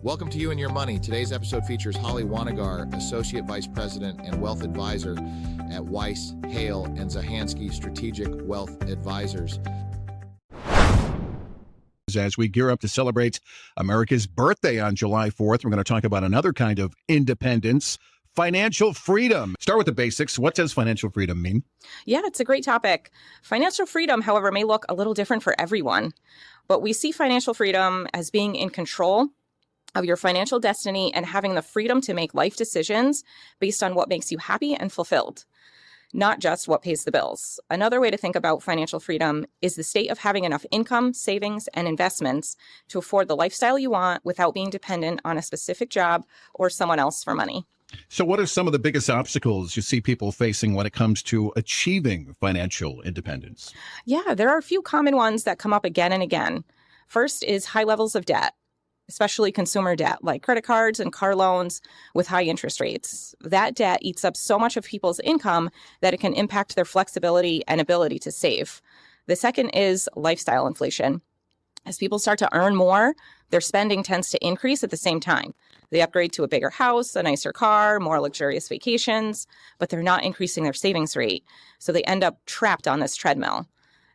Welcome to You and Your Money. Today's episode features Holly Wanagar, Associate Vice President and Wealth Advisor at Weiss, Hale, and Zahansky Strategic Wealth Advisors. As we gear up to celebrate America's birthday on July 4th, we're going to talk about another kind of independence, financial freedom. Start with the basics. What does financial freedom mean? Yeah, it's a great topic. Financial freedom, however, may look a little different for everyone, but we see financial freedom as being in control of your financial destiny and having the freedom to make life decisions based on what makes you happy and fulfilled, not just what pays the bills. Another way to think about financial freedom is the state of having enough income, savings, and investments to afford the lifestyle you want without being dependent on a specific job or someone else for money. So what are some of the biggest obstacles you see people facing when it comes to achieving financial independence? Yeah, there are a few common ones that come up again and again. First is high levels of debt, especially consumer debt like credit cards and car loans with high interest rates. That debt eats up so much of people's income that it can impact their flexibility and ability to save. The second is lifestyle inflation. As people start to earn more, their spending tends to increase at the same time. They upgrade to a bigger house, a nicer car, more luxurious vacations, but they're not increasing their savings rate. So they end up trapped on this treadmill.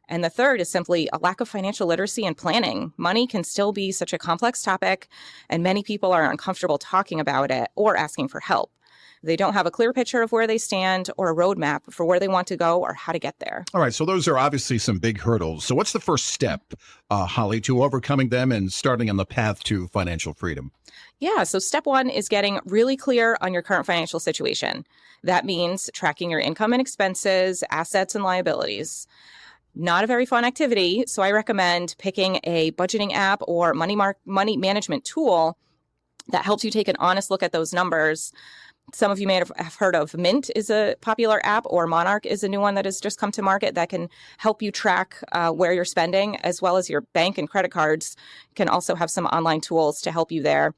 And the third is simply a lack of financial literacy and planning. Money can still be such a complex topic, and many people are uncomfortable talking about it or asking for help. They don't have a clear picture of where they stand or a roadmap for where they want to go or how to get there. All right, so those are obviously some big hurdles. So what's the first step, Holly, to overcoming them and starting on the path to financial freedom? Yeah, so step one is getting really clear on your current financial situation. That means tracking your income and expenses, assets and liabilities. Not a very fun activity, so I recommend picking a budgeting app or money management tool that helps you take an honest look at those numbers. Some of you may have heard of Mint is a popular app, or Monarch is a new one that has just come to market that can help you track where you're spending, as well as your bank and credit cards can also have some online tools to help you there.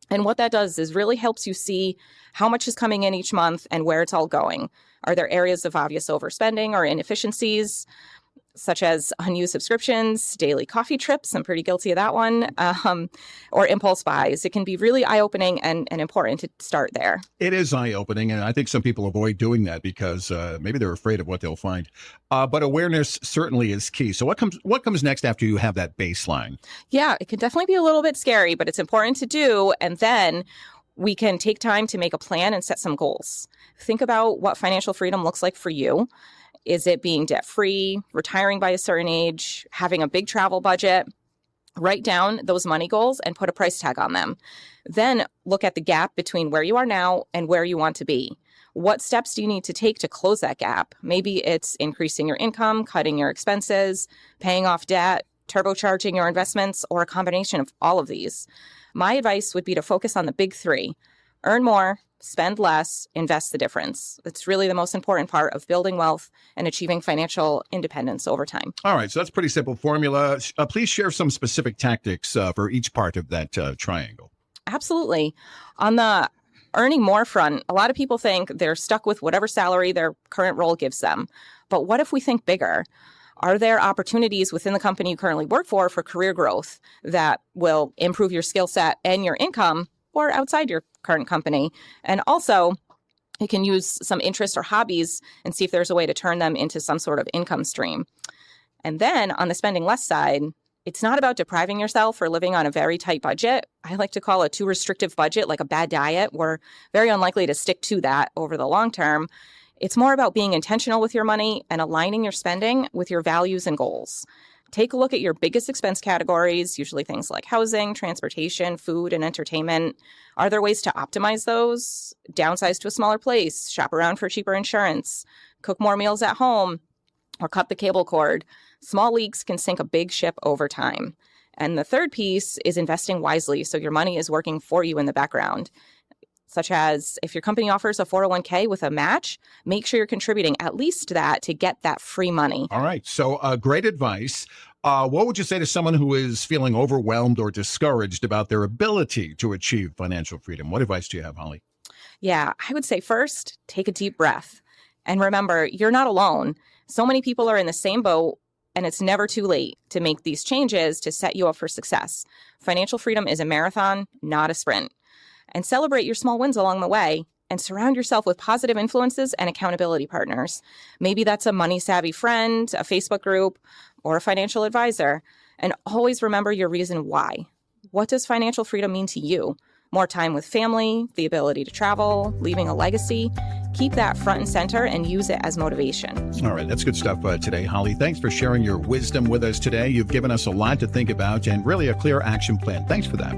And what that does is really helps you see how much is coming in each month and where it's all going. Are there areas of obvious overspending or inefficiencies, such as unused subscriptions, daily coffee trips? I'm pretty guilty of that one, or impulse buys. It can be really eye-opening and important to start there. It is eye-opening, and I think some people avoid doing that because maybe they're afraid of what they'll find. But awareness certainly is key. So what comes next after you have that baseline? Yeah, it can definitely be a little bit scary, but it's important to do. And then we can take time to make a plan and set some goals. Think about what financial freedom looks like for you. Is it being debt-free, retiring by a certain age, having a big travel budget? Write down those money goals and put a price tag on them. Then look at the gap between where you are now and where you want to be. What steps do you need to take to close that gap? Maybe it's increasing your income, cutting your expenses, paying off debt, turbocharging your investments, or a combination of all of these. My advice would be to focus on the big three. Earn more, spend less, invest the difference. It's really the most important part of building wealth and achieving financial independence over time. All right, so that's a pretty simple formula. Please share some specific tactics for each part of that triangle. Absolutely. On the earning more front, a lot of people think they're stuck with whatever salary their current role gives them. But what if we think bigger? Are there opportunities within the company you currently work for career growth that will improve your skill set and your income, or outside your current company? And also, you can use some interests or hobbies and see if there's a way to turn them into some sort of income stream. And then on the spending less side, it's not about depriving yourself or living on a very tight budget. I like to call a too restrictive budget like a bad diet. We're very unlikely to stick to that over the long term. It's more about being intentional with your money and aligning your spending with your values and goals. Take a look at your biggest expense categories, usually things like housing, transportation, food, and entertainment. Are there ways to optimize those? Downsize to a smaller place, shop around for cheaper insurance, cook more meals at home, or cut the cable cord. Small leaks can sink a big ship over time. And the third piece is investing wisely so your money is working for you in the background. Such as if your company offers a 401k with a match, make sure you're contributing at least that to get that free money. All right. So great advice. What would you say to someone who is feeling overwhelmed or discouraged about their ability to achieve financial freedom? What advice do you have, Holly? Yeah, I would say first, take a deep breath. And remember, you're not alone. So many people are in the same boat and it's never too late to make these changes to set you up for success. Financial freedom is a marathon, not a sprint. And celebrate your small wins along the way and surround yourself with positive influences and accountability partners. Maybe that's a money-savvy friend, a Facebook group, or a financial advisor. And always remember your reason why. What does financial freedom mean to you? More time with family, the ability to travel, leaving a legacy. Keep that front and center and use it as motivation. All right, that's good stuff today, Holly. Thanks for sharing your wisdom with us today. You've given us a lot to think about and really a clear action plan. Thanks for that.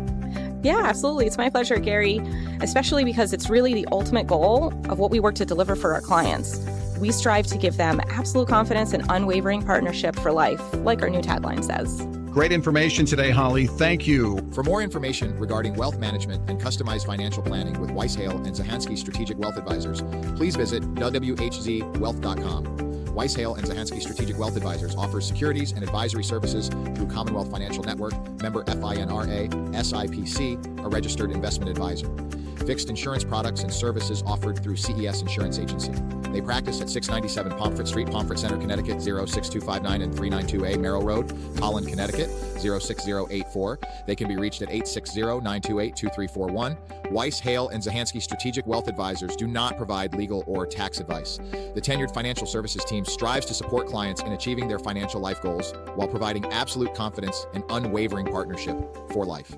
Yeah, absolutely. It's my pleasure, Gary, especially because it's really the ultimate goal of what we work to deliver for our clients. We strive to give them absolute confidence and unwavering partnership for life, like our new tagline says. Great information today, Holly. Thank you. For more information regarding wealth management and customized financial planning with Weiss Hale and Zahansky Strategic Wealth Advisors, please visit whzwealth.com. Weiss Hale and Zahansky Strategic Wealth Advisors offers securities and advisory services through Commonwealth Financial Network, member FINRA, SIPC, a registered investment advisor. Fixed insurance products and services offered through CES Insurance Agency. They practice at 697 Pomfret Street, Pomfret Center, Connecticut, 06259 and 392A Merrill Road, Holland, Connecticut, 06084. They can be reached at 860-928-2341. Weiss, Hale, and Zahansky Strategic Wealth Advisors do not provide legal or tax advice. The tenured financial services team strives to support clients in achieving their financial life goals while providing absolute confidence and unwavering partnership for life.